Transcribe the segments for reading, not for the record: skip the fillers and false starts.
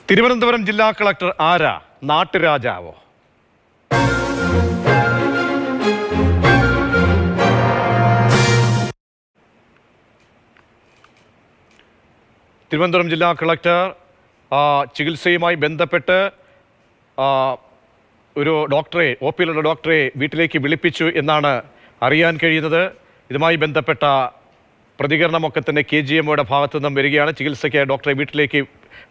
തിരുവനന്തപുരം ജില്ലാ കളക്ടർ ആരാ? നാട്ടുരാജാവോ? തിരുവനന്തപുരം ജില്ലാ കളക്ടർ ചികിത്സയുമായി ബന്ധപ്പെട്ട് ഒരു ഡോക്ടറെ, OPയിലുള്ള ഡോക്ടറെ വീട്ടിലേക്ക് വിളിപ്പിച്ചു എന്നാണ് അറിയാൻ കഴിയുന്നത്. ഇതുമായി ബന്ധപ്പെട്ട പ്രതികരണമൊക്കെ തന്നെ KGMOയുടെ ഭാഗത്തു നിന്നും വരികയാണ്. ചികിത്സയ്ക്ക് ഡോക്ടറെ വീട്ടിലേക്ക്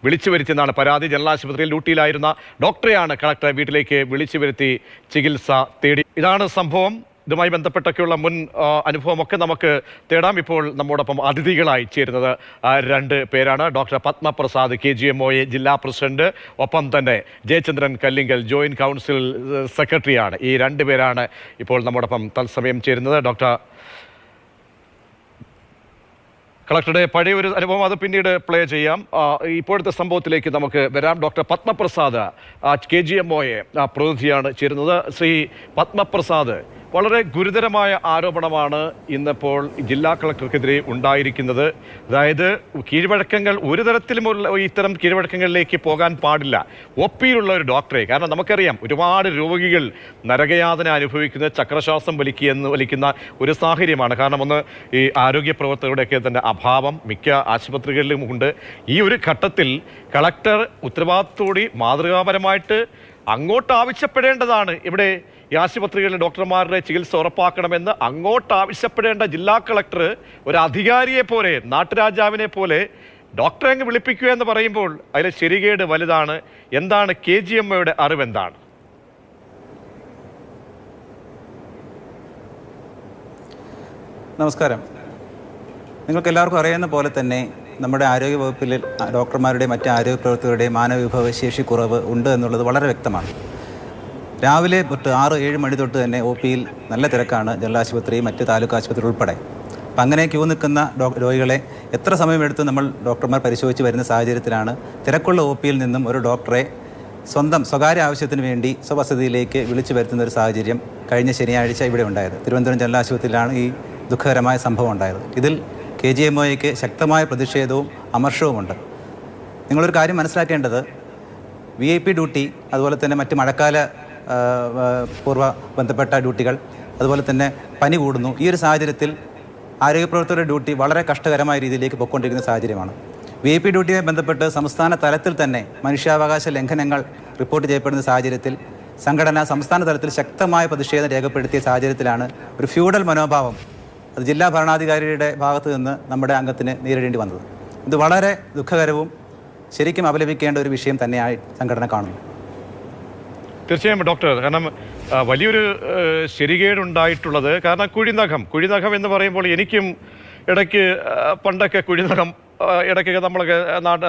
വിളിച്ചു വരുത്തിയെന്നാണ് പരാതി. ജനറൽ ആശുപത്രിയിൽ ഡ്യൂട്ടിയിലായിരുന്ന ഡോക്ടറെയാണ് കളക്ടറെ വീട്ടിലേക്ക് വിളിച്ചു വരുത്തി ചികിത്സ തേടി. ഇതാണ് സംഭവം. ഇതുമായി ബന്ധപ്പെട്ടൊക്കെയുള്ള മുൻ അനുഭവമൊക്കെ നമുക്ക് തേടാം. ഇപ്പോൾ നമ്മോടൊപ്പം അതിഥികളായി ചേരുന്നത് രണ്ട് പേരാണ്. ഡോക്ടർ പത്മപ്രസാദ്, KGMOA ജില്ലാ പ്രസിഡന്റ്, ഒപ്പം തന്നെ ജയചന്ദ്രൻ കല്ലിങ്കൽ, ജോയിന്റ് കൗൺസിൽ സെക്രട്ടറിയാണ്. ഈ രണ്ട് പേരാണ് ഇപ്പോൾ നമ്മോടൊപ്പം തത്സമയം ചേരുന്നത്. ഡോക്ടർ, കളക്ടറുടെ പഴയ ഒരു അനുഭവം അത് പിന്നീട് പ്ലേ ചെയ്യാം. ഇപ്പോഴത്തെ സംഭവത്തിലേക്ക് നമുക്ക് വരാം. ഡോക്ടർ പത്മപ്രസാദ് KGMOA പ്രതിനിധിയാണ് ചേരുന്നത്. ശ്രീ പത്മപ്രസാദ്, വളരെ ഗുരുതരമായ ആരോപണമാണ് ഇന്നിപ്പോൾ ജില്ലാ കളക്ടർക്കെതിരെ ഉണ്ടായിരിക്കുന്നത്. അതായത് കീഴ്വഴക്കങ്ങൾ ഒരു തരത്തിലുമുള്ള ഇത്തരം കീഴ്വഴക്കങ്ങളിലേക്ക് പോകാൻ പാടില്ല. OPയിലുള്ള ഒരു ഡോക്ടറെ, കാരണം നമുക്കറിയാം ഒരുപാട് രോഗികൾ നരകയാതന അനുഭവിക്കുന്ന, ചക്രശ്വാസം വലിക്കുന്ന ഒരു സാഹചര്യമാണ്. കാരണം ഒന്ന്, ഈ ആരോഗ്യ പ്രവർത്തകരുടെയൊക്കെ തന്നെ അഭാവം മിക്ക ആശുപത്രികളിലും ഉണ്ട്. ഈ ഒരു ഘട്ടത്തിൽ കളക്ടർ ഉത്തരവാദിത്തോടെ മാതൃകാപരമായിട്ട് അങ്ങോട്ട് ആവശ്യപ്പെടേണ്ടതാണ്. ഇവിടെ ഈ ആശുപത്രികളിലെ ഡോക്ടർമാരുടെ ചികിത്സ ഉറപ്പാക്കണമെന്ന് അങ്ങോട്ട് ആവശ്യപ്പെടേണ്ട ജില്ലാ കളക്ടർ ഒരു അധികാരിയെ പോലെ, നാട്ടുരാജാവിനെ പോലെ ഡോക്ടറെ അങ്ങ് വിളിപ്പിക്കുക എന്ന് പറയുമ്പോൾ അതിലെ ശരികേട് വലുതാണ്. എന്താണ് KGMOയുടെ അറിവെന്താണ്? നമസ്കാരം. നിങ്ങൾക്ക് എല്ലാവർക്കും അറിയുന്ന പോലെ തന്നെ നമ്മുടെ ആരോഗ്യ വകുപ്പിൽ ഡോക്ടർമാരുടെയും മറ്റ് ആരോഗ്യ പ്രവർത്തകരുടെയും മാനവവിഭവശേഷി കുറവ് ഉണ്ട് എന്നുള്ളത് വളരെ വ്യക്തമാണ്. രാവിലെ തൊട്ട് 6-7 മണി തൊട്ട് തന്നെ OPയിൽ നല്ല തിരക്കാണ്, ജനറൽ ആശുപത്രി, മറ്റ് താലൂക്ക് ആശുപത്രി ഉൾപ്പെടെ. അപ്പം അങ്ങനെ ക്യൂ നിൽക്കുന്ന രോഗികളെ എത്ര സമയമെടുത്ത് നമ്മൾ ഡോക്ടർമാർ പരിശോധിച്ച് വരുന്ന സാഹചര്യത്തിലാണ് തിരക്കുള്ള OPയിൽ നിന്നും ഒരു ഡോക്ടറെ സ്വകാര്യ ആവശ്യത്തിന് വേണ്ടി സ്വവസതിയിലേക്ക് വിളിച്ചു വരുത്തുന്ന ഒരു സാഹചര്യം കഴിഞ്ഞ ശനിയാഴ്ച ഇവിടെ ഉണ്ടായത്. തിരുവനന്തപുരം ജനറൽ ആശുപത്രിയിലാണ് ഈ ദുഃഖകരമായ സംഭവം ഉണ്ടായത്. ഇതിൽ KGMOയ്ക്ക് ശക്തമായ പ്രതിഷേധവും അമർഷവുമുണ്ട്. നിങ്ങളൊരു കാര്യം മനസ്സിലാക്കേണ്ടത്, VIP ഡ്യൂട്ടി, അതുപോലെ തന്നെ മറ്റ് മഴക്കാല പൂർവ്വ ബന്ധപ്പെട്ട ഡ്യൂട്ടികൾ, അതുപോലെ തന്നെ പനി കൂടുന്നു. ഈ ഒരു സാഹചര്യത്തിൽ ആരോഗ്യപ്രവർത്തകരുടെ ഡ്യൂട്ടി വളരെ കഷ്ടകരമായ രീതിയിലേക്ക് പൊയ്ക്കൊണ്ടിരിക്കുന്ന സാഹചര്യമാണ്. VIP ഡ്യൂട്ടിയുമായി ബന്ധപ്പെട്ട് സംസ്ഥാന തലത്തിൽ തന്നെ മനുഷ്യാവകാശ ലംഘനങ്ങൾ റിപ്പോർട്ട് ചെയ്യപ്പെടുന്ന സാഹചര്യത്തിൽ സംഘടന സംസ്ഥാന തലത്തിൽ ശക്തമായ പ്രതിഷേധം രേഖപ്പെടുത്തിയ സാഹചര്യത്തിലാണ് ഒരു ഫ്യൂഡൽ മനോഭാവം അത് ജില്ലാ ഭരണാധികാരിയുടെ ഭാഗത്ത് നിന്ന് നമ്മുടെ അംഗത്തിന് നേരിടേണ്ടി വന്നത്. ഇത് വളരെ ദുഃഖകരവും ശരിക്കും അപലപിക്കേണ്ട ഒരു വിഷയം തന്നെയായി സംഘടന കാണുന്നു. തീർച്ചയായും ഡോക്ടർ, കാരണം വലിയൊരു ശരികേടുണ്ടായിട്ടുള്ളത്, കാരണം കുഴിനഖം എന്ന് പറയുമ്പോൾ എനിക്കും ഇടയ്ക്ക് പണ്ടൊക്കെ കുഴിനഖം ഇടയ്ക്കൊക്കെ നമ്മളൊക്കെ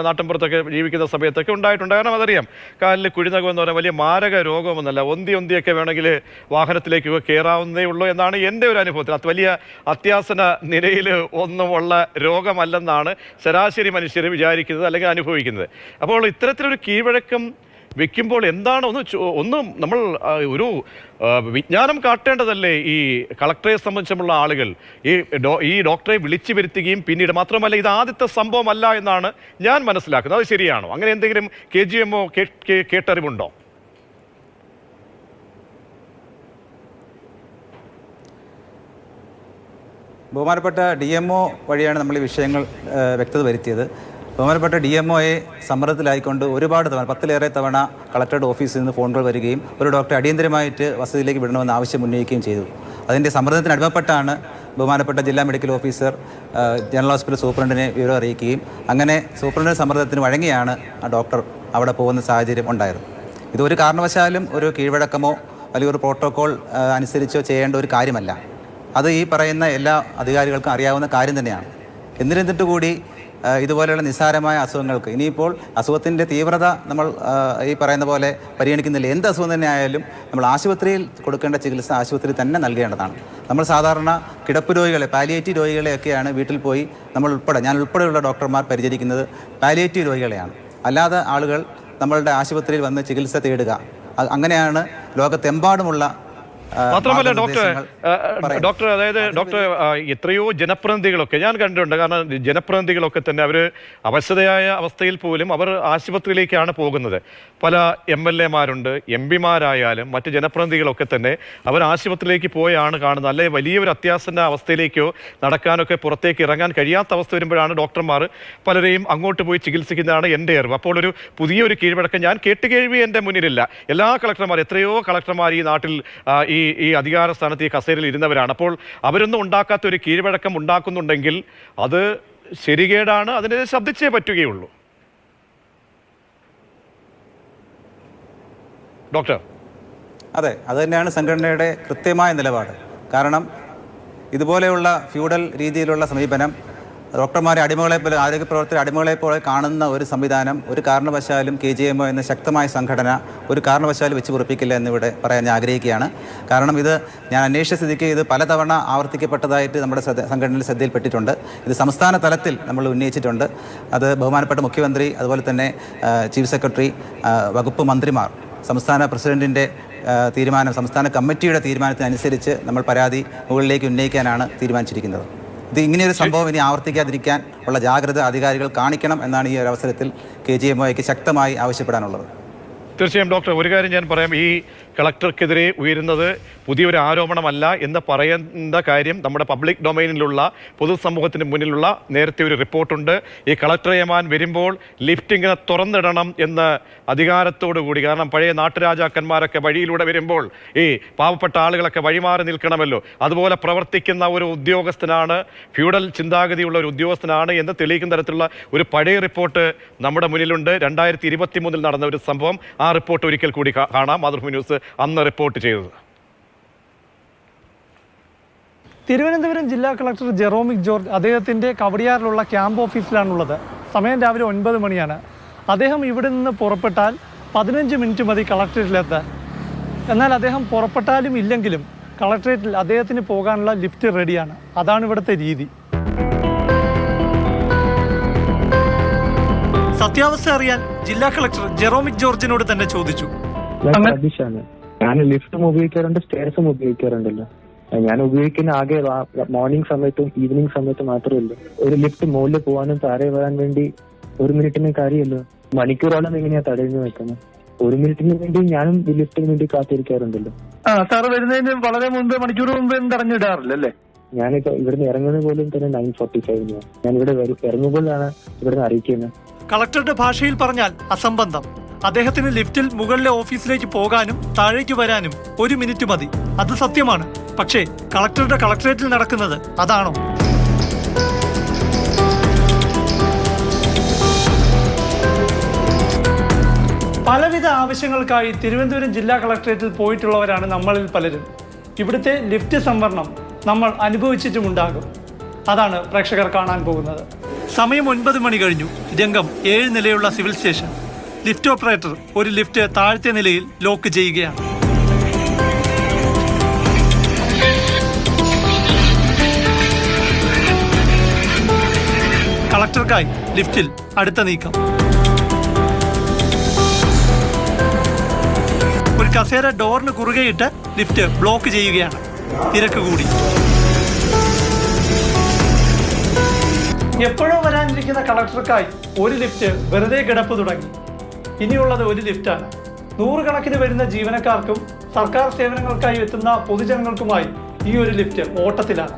നാട്ടിൻപുറത്തൊക്കെ ജീവിക്കുന്ന സമയത്തൊക്കെ ഉണ്ടായിട്ടുണ്ട്. കാരണം അതറിയാം, കാലിൽ കുഴിനഖം എന്ന് പറഞ്ഞാൽ വലിയ മാരക രോഗമൊന്നുമല്ല, ഒന്തിയൊക്കെ വേണമെങ്കിൽ വാഹനത്തിലേക്ക് കയറാവുന്നതേ ഉള്ളൂ എന്നാണ് എൻ്റെ ഒരു അനുഭവത്തിൽ. അത് വലിയ അത്യാസന നിലയിൽ ഒന്നുമുള്ള രോഗമല്ലെന്നാണ് ശരാശരി മനുഷ്യർ വിചാരിക്കുന്നത് അല്ലെങ്കിൽ അനുഭവിക്കുന്നത്. അപ്പോൾ ഇത്തരത്തിലൊരു കീഴ്വഴക്കം വെക്കുമ്പോൾ എന്താണ് ഒന്നും നമ്മൾ ഒരു വിജ്ഞാനം കാട്ടേണ്ടതല്ലേ ഈ കളക്ടറെ സംബന്ധിച്ചുള്ള ആളുകൾ? ഈ ഡോക്ടറെ വിളിച്ചു വരുത്തുകയും പിന്നീട്, മാത്രമല്ല ഇത് ആദ്യത്തെ സംഭവമല്ല എന്നാണ് ഞാൻ മനസ്സിലാക്കുന്നത്. അത് ശരിയാണോ? അങ്ങനെ എന്തെങ്കിലും KGMO കേട്ടറിവുണ്ടോ? ബഹുമാനപ്പെട്ട DMO വഴിയാണ് നമ്മൾ ഈ വിഷയങ്ങൾ വ്യക്തത വരുത്തിയത്. ബഹുമാനപ്പെട്ട DMOയെ സമ്മർദ്ദത്തിലായിക്കൊണ്ട് ഒരുപാട് തവണ, 10ലേറെ തവണ കളക്ടറുടെ ഓഫീസിൽ നിന്ന് ഫോണുകൾ വരികയും ഒരു ഡോക്ടറെ അടിയന്തരമായിട്ട് വസതിയിലേക്ക് വിടണമെന്ന് ആവശ്യം ഉന്നയിക്കുകയും ചെയ്തു. അതിൻ്റെ സമ്മർദ്ദത്തിന് അടിമപ്പെട്ടാണ് ബഹുമാനപ്പെട്ട ജില്ലാ മെഡിക്കൽ ഓഫീസർ ജനറൽ ഹോസ്പിറ്റൽ സൂപ്രണ്ടിനെ വിവരം അറിയിക്കുകയും അങ്ങനെ സൂപ്രണ്ടിൻ്റെ സമ്മർദ്ദത്തിന് വഴങ്ങിയാണ് ആ ഡോക്ടർ അവിടെ പോകുന്ന സാഹചര്യം ഉണ്ടായത്. ഇതൊരു കാരണവശാലും ഒരു കീഴ്വഴക്കമോ അല്ലെങ്കിൽ ഒരു പ്രോട്ടോക്കോൾ അനുസരിച്ചോ ചെയ്യേണ്ട ഒരു കാര്യമല്ല. അത് ഈ പറയുന്ന എല്ലാ അധികാരികൾക്കും അറിയാവുന്ന കാര്യം തന്നെയാണ്. എന്നിരുന്നിട്ട് കൂടി ഇതുപോലെയുള്ള നിസ്സാരമായ അസുഖങ്ങൾക്ക് ഇനിയിപ്പോൾ അസുഖത്തിൻ്റെ തീവ്രത നമ്മൾ ഈ പറയുന്ന പോലെ പരിഗണിക്കുന്നില്ല. എന്ത് അസുഖം തന്നെ ആയാലും നമ്മൾ ആശുപത്രിയിൽ കൊടുക്കേണ്ട ചികിത്സ ആശുപത്രിയിൽ തന്നെ നൽകേണ്ടതാണ്. നമ്മൾ സാധാരണ കിടപ്പ് രോഗികളെ, പാലിയേറ്റീവ് രോഗികളെയൊക്കെയാണ് വീട്ടിൽ പോയി ഞാൻ ഉൾപ്പെടെയുള്ള ഡോക്ടർമാർ പരിചരിക്കുന്നത് പാലിയേറ്റീവ് രോഗികളെയാണ്. അല്ലാതെ ആളുകൾ നമ്മളുടെ ആശുപത്രിയിൽ വന്ന് ചികിത്സ തേടുക, അങ്ങനെയാണ് ലോകത്തെമ്പാടുമുള്ള മാത്രമല്ല മാർഗ്ഗനിർദ്ദേശങ്ങൾ ഡോക്ടർ അതായത് ഡോക്ടർ എത്രയോ ജനപ്രതിനിധികളൊക്കെ ഞാൻ കണ്ടിട്ടുണ്ട്. കാരണം ജനപ്രതിനിധികളൊക്കെ തന്നെ അവർ അവശതയായ അവസ്ഥയിൽ പോലും അവർ ആശുപത്രിയിലേക്കാണ് പോകുന്നത്. പല MLA-മാരുണ്ട്, MP-മാരായാലും മറ്റ് ജനപ്രതിനിധികളൊക്കെ തന്നെ അവർ ആശുപത്രിയിലേക്ക് പോയാണ് കാണുന്നത്. അല്ലെ വലിയൊരു അത്യാസന്ന അവസ്ഥയിലേക്കോ നടക്കാനൊക്കെ പുറത്തേക്ക് ഇറങ്ങാൻ കഴിയാത്ത അവസ്ഥ വരുമ്പോഴാണ് ഡോക്ടർമാർ പലരെയും അങ്ങോട്ട് പോയി ചികിത്സിക്കുന്നതാണ് എൻ്റെ അറിവ്. അപ്പോൾ ഒരു പുതിയൊരു കീഴ്വഴക്കം ഞാൻ കേട്ടുകേഴ്വി എൻ്റെ മുന്നിലില്ല. എല്ലാ കളക്ടർമാർ, എത്രയോ കളക്ടർമാർ ഈ നാട്ടിൽ ഈ അധികാര സ്ഥാനത്ത് ഈ കസേരയിൽ ഇരുന്നവരാണ്. അപ്പോൾ അവരൊന്നും ഉണ്ടാക്കാത്ത ഒരു കീഴ്വഴക്കം ഉണ്ടാക്കുന്നുണ്ടെങ്കിൽ അത് ശരികേടാണ്. അതിനെ ശബ്ദിച്ചേ പറ്റുകയുള്ളൂ. ഡോക്ടർ, അതെ, അത് തന്നെയാണ് സംഘടനയുടെ കൃത്യമായ നിലപാട്. കാരണം ഇതുപോലെയുള്ള ഫ്യൂഡൽ രീതിയിലുള്ള സമീപനം, ഡോക്ടർമാരെ അടിമകളെപ്പോലെ, ആരോഗ്യപ്രവർത്തകരെ അടിമകളെപ്പോലെ കാണുന്ന ഒരു സംവിധാനം ഒരു കാരണവശാലും KGMO എന്ന ശക്തമായ സംഘടന ഒരു കാരണവശാലും വെച്ച് പൊറിപ്പിക്കില്ല എന്നിവിടെ പറയാൻ ഞാൻ ആഗ്രഹിക്കുകയാണ്. കാരണം ഇത് ഞാൻ അന്വേഷിച്ച സ്ഥിതിക്ക് ഇത് പലതവണ ആവർത്തിക്കപ്പെട്ടതായിട്ട് നമ്മുടെ സംഘടനയിൽ ശ്രദ്ധയിൽപ്പെട്ടിട്ടുണ്ട്. ഇത് സംസ്ഥാന തലത്തിൽ നമ്മൾ ഉന്നയിച്ചിട്ടുണ്ട്. അത് ബഹുമാനപ്പെട്ട മുഖ്യമന്ത്രി, അതുപോലെ തന്നെ ചീഫ് സെക്രട്ടറി, വകുപ്പ് മന്ത്രിമാർ, സംസ്ഥാന പ്രസിഡന്റിൻ്റെ തീരുമാനം, സംസ്ഥാന കമ്മിറ്റിയുടെ തീരുമാനത്തിനനുസരിച്ച് നമ്മൾ പരാതി മുകളിലേക്ക് ഉന്നയിക്കാനാണ് തീരുമാനിച്ചിരിക്കുന്നത്. ഇത് ഇങ്ങനെയൊരു സംഭവം ഇനി ആവർത്തിക്കാതിരിക്കാൻ ഉള്ള ജാഗ്രത അധികാരികൾ കാണിക്കണം എന്നാണ് ഈ ഒരു അവസരത്തിൽ KGMOയ്ക്ക് ശക്തമായി ആവശ്യപ്പെടാനുള്ളത്. തീർച്ചയായും ഡോക്ടർ, ഒരു കാര്യം ഞാൻ പറയാം. ഈ കളക്ടർക്കെതിരെ ഉയരുന്നത് പുതിയൊരു ആരോപണമല്ല എന്ന് പറയുന്ന കാര്യം നമ്മുടെ പബ്ലിക് ഡൊമൈനിലുള്ള പൊതുസമൂഹത്തിന് മുന്നിലുള്ള നേരത്തെ ഒരു റിപ്പോർട്ടുണ്ട്. ഈ കളക്ടർ യമാൻ വരുമ്പോൾ ലിഫ്റ്റ് ഇങ്ങനെ തുറന്നിടണം എന്ന് അധികാരത്തോടു കൂടി. കാരണം പഴയ നാട്ടുരാജാക്കന്മാരൊക്കെ വഴിയിലൂടെ വരുമ്പോൾ ഈ പാവപ്പെട്ട ആളുകളൊക്കെ വഴിമാറി നിൽക്കണമല്ലോ. അതുപോലെ പ്രവർത്തിക്കുന്ന ഒരു ഉദ്യോഗസ്ഥനാണ്, ഫ്യൂഡൽ ചിന്താഗതിയുള്ള ഒരു ഉദ്യോഗസ്ഥനാണ് എന്ന് തെളിയിക്കുന്ന തരത്തിലുള്ള ഒരു പഴയ റിപ്പോർട്ട് നമ്മുടെ മുന്നിലുണ്ട്. 2023 നടന്ന ഒരു സംഭവം. ആ റിപ്പോർട്ട് ഒരിക്കൽ കൂടി കാണാം. മാതൃഭൂമി ന്യൂസ് അന്ന് റിപ്പോർട്ട് ചെയ്തത്. തിരുവനന്തപുരം ജില്ലാ കളക്ടർ ജെറോമിക് ജോർജ് അദ്ദേഹത്തിൻ്റെ കവടിയാറിലുള്ള ക്യാമ്പ് ഓഫീസിലാണുള്ളത്. സമയം രാവിലെ 9 മണിയാണ്. അദ്ദേഹം ഇവിടെ നിന്ന് പുറപ്പെട്ടാൽ 15 മിനിറ്റ് മതി കളക്ടറേറ്റിലെത്താൻ. എന്നാൽ അദ്ദേഹം പുറപ്പെട്ടാലും ഇല്ലെങ്കിലും കളക്ടറേറ്റിൽ അദ്ദേഹത്തിന് പോകാനുള്ള ലിഫ്റ്റ് റെഡിയാണ്. അതാണ് ഇവിടുത്തെ രീതി. സത്യാവസ്ഥ അറിയാൻ ജില്ലാ കളക്ടർ ജെറോമിക് ജോർജിനോട് തന്നെ ചോദിച്ചു. ഞാൻ ലിഫ്റ്റും ഉപയോഗിക്കാറുണ്ട്, സ്റ്റെയർസും ഉപയോഗിക്കാറുണ്ടല്ലോ. ഞാൻ ഉപയോഗിക്കുന്ന ആകെ മോർണിംഗ് സമയത്തും ഈവനിങ് സമയത്തും മാത്രമല്ല. ഒരു ലിഫ്റ്റ് മുകളിൽ പോകാനും താഴെ വരാൻ വേണ്ടി 1 മിനിറ്റിന് കാര്യമല്ലോ. മണിക്കൂറോളം എങ്ങനെയാ തടയുന്നു വെക്കുന്നത്? 1 മിനിറ്റിന് വേണ്ടി ഞാനും ലിഫ്റ്റിന് വേണ്ടി കാത്തിരിക്കാറുണ്ടല്ലോ. സാറ് വരുന്നതിന് വളരെ മുമ്പ്, മണിക്കൂർ മുമ്പ് തടഞ്ഞിടാറില്ലല്ലേ? ഞാനിപ്പോ ഇവിടുന്ന് ഇറങ്ങുന്നത് പോലും തന്നെ 9:45 ഞാൻ ഇവിടെ ഇറങ്ങുമ്പോഴാണ് ഇവിടുന്ന് അറിയിക്കുന്നത്. കളക്ടറുടെ ഭാഷയിൽ പറഞ്ഞാൽ അസംബന്ധം. അദ്ദേഹത്തിന് ലിഫ്റ്റിൽ മുകളിലെ ഓഫീസിലേക്ക് പോകാനും താഴേക്ക് വരാനും 1 മിനിറ്റ് മതി. അത് സത്യമാണ്. പക്ഷേ കളക്ടറുടെ കളക്ടറേറ്റിൽ നടക്കുന്നത് അതാണോ? പലവിധ ആവശ്യങ്ങൾക്കായി തിരുവനന്തപുരം ജില്ലാ കളക്ടറേറ്റിൽ പോയിട്ടുള്ളവരാണ് നമ്മളിൽ പലരും. ഇവിടുത്തെ ലിഫ്റ്റ് സംവരണം നമ്മൾ അനുഭവിച്ചിട്ടുമുണ്ടാകും. അതാണ് പ്രേക്ഷകർ കാണാൻ പോകുന്നത്. സമയം 9 മണി കഴിഞ്ഞു. രംഗം 7 നിലയുള്ള സിവിൽ സ്റ്റേഷൻ. ലിഫ്റ്റ് ഓപ്പറേറ്റർ ഒരു ലിഫ്റ്റ് താഴത്തെ നിലയിൽ ലോക്ക് ചെയ്യുകയാണ്. കളക്ടർക്കായി ലിഫ്റ്റിൽ അടുത്ത നീക്കം. ഒരു കസേര ഡോറിന് കുറുകെയിട്ട് ലിഫ്റ്റ് ബ്ലോക്ക് ചെയ്യുകയാണ്. തിരക്ക് കൂടി. എപ്പോഴോ വരാനിരിക്കുന്ന കളക്ടർക്കായി ഒരു ലിഫ്റ്റ് വെറുതെ കിടപ്പ് തുടങ്ങി. ഇനിയുള്ളത് ഒരു ലിഫ്റ്റാണ്. 100 കണക്കിന് വരുന്ന ജീവനക്കാർക്കും സർക്കാർ സേവനങ്ങൾക്കായി എത്തുന്ന പൊതുജനങ്ങൾക്കുമായി ഈ ഒരു ലിഫ്റ്റ് ഓട്ടത്തിലാണ്.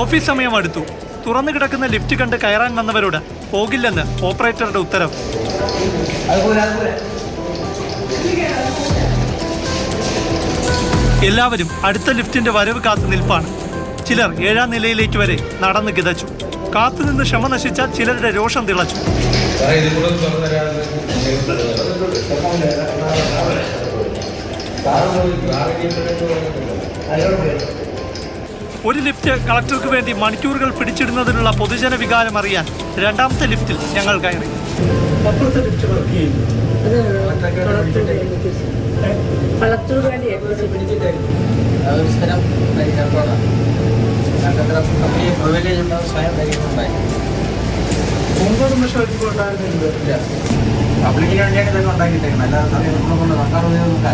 ഓഫീസ് സമയം അടുത്തു. തുറന്നു കിടക്കുന്ന ലിഫ്റ്റ് കണ്ട് കയറാൻ വന്നവരോട് പോകില്ലെന്ന് ഓപ്പറേറ്ററുടെ ഉത്തരവ്. എല്ലാവരും അടുത്ത ലിഫ്റ്റിന്റെ വരവ് കാത്തു നിൽപ്പാണ്. ചിലർ 7ാം നിലയിലേക്ക് വരെ നടന്നു കിതച്ചു. കാത്തുനിന്ന് ക്ഷമ നശിച്ച ചിലരുടെ രോഷം തിളച്ചു. ഒരു ലിഫ്റ്റ് കളക്ടർക്ക് വേണ്ടി മണിക്കൂറുകൾ പിടിച്ചിടുന്നതിനുള്ള പൊതുജന വികാരം അറിയാൻ 2ാമത്തെ ലിഫ്റ്റിൽ ഞങ്ങൾ കയറി. പബ്ലിക്കിന് വേണ്ടിയാണ് ഇതൊക്കെ ഉണ്ടാക്കിയിട്ടേക്കുന്നത്, അല്ലാതെ നമ്മളെ സർക്കാർ ഉദ്യോഗസ്ഥർക്ക്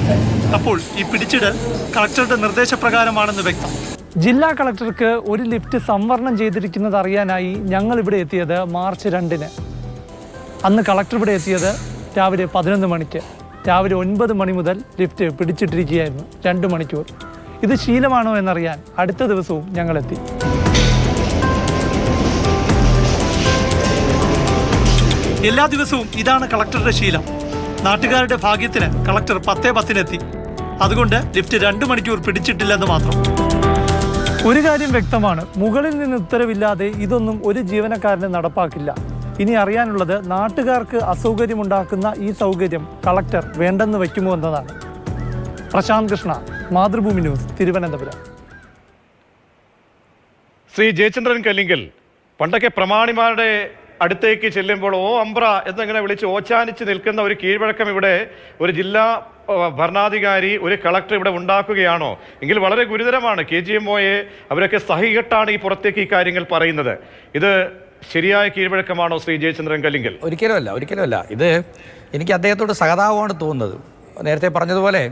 അല്ല. അപ്പോൾ ഈ പിടിച്ചിടൽ കളക്ടറുടെ നിർദ്ദേശപ്രകാരമാണെന്ന് വ്യക്തം. ജില്ലാ കളക്ടർക്ക് ഒരു ലിഫ്റ്റ് സംവരണം ചെയ്തിരിക്കുന്നത് അറിയാനായി ഞങ്ങൾ ഇവിടെ എത്തിയത് മാർച്ച് 2-ന്. അന്ന് കളക്ടർ ഇവിടെ എത്തിയത് രാവിലെ 11 മണിക്ക്. രാവിലെ 9 മണി മുതൽ ലിഫ്റ്റ് പിടിച്ചിട്ടിരിക്കുകയായിരുന്നു 2 മണിക്കൂർ. ഇത് ശീലമാണോ എന്നറിയാൻ അടുത്ത ദിവസവും ഞങ്ങളെത്തി. എല്ലാ ദിവസവും ഇതാണ് കളക്ടറുടെ ശീലം. നാട്ടുകാരുടെ ഭാഗ്യത്തിന് കളക്ടർ 10:10 അതുകൊണ്ട് ലിഫ്റ്റ് 2 മണിക്കൂർ പിടിച്ചിട്ടില്ലെന്ന് മാത്രം. ഒരു കാര്യം വ്യക്തമാണ്, മുകളിൽ നിന്ന് ഉത്തരവില്ലാതെ ഇതൊന്നും ഒരു ജീവനക്കാരന് നടപ്പാക്കില്ല. ഇനി അറിയാനുള്ളത് നാട്ടുകാർക്ക് അസൗകര്യമുണ്ടാക്കുന്ന ഈ സൗകര്യം കളക്ടർ വേണ്ടെന്ന് വയ്ക്കുമോ എന്നതാണ്. പ്രശാന്ത് കൃഷ്ണ, മാതൃഭൂമി ന്യൂസ്, തിരുവനന്തപുരം. ശ്രീ ജയചന്ദ്രൻ കല്ലിങ്കൽ, പണ്ടൊക്കെ പ്രമാണിമാരുടെ അടുത്തേക്ക് ചെല്ലുമ്പോൾ ഓ അംബ്ര എന്നിങ്ങനെ വിളിച്ച് ഓച്ചാനിച്ച് നിൽക്കുന്ന ഒരു കീഴ്വഴക്കം ഇവിടെ ഒരു ജില്ലാ ഭരണാധികാരി, ഒരു കളക്ടർ ഇവിടെ ഉണ്ടാക്കുകയാണോ? എങ്കിൽ വളരെ ഗുരുതരമാണ്. KGMOയെ അവരൊക്കെ സഹികെട്ടാണ് ഈ പുറത്തേക്ക് ഈ കാര്യങ്ങൾ പറയുന്നത്. ഇത് ശരിയായ കീഴ്വഴക്കമാണോ ശ്രീ ജയചന്ദ്രൻ കല്ലിങ്കൽ? ഒരിക്കലുമല്ല. ഇത് എനിക്ക് അദ്ദേഹത്തോട് സഹതാപമാണ് തോന്നുന്നത്. നേരത്തെ പറഞ്ഞതുപോലെ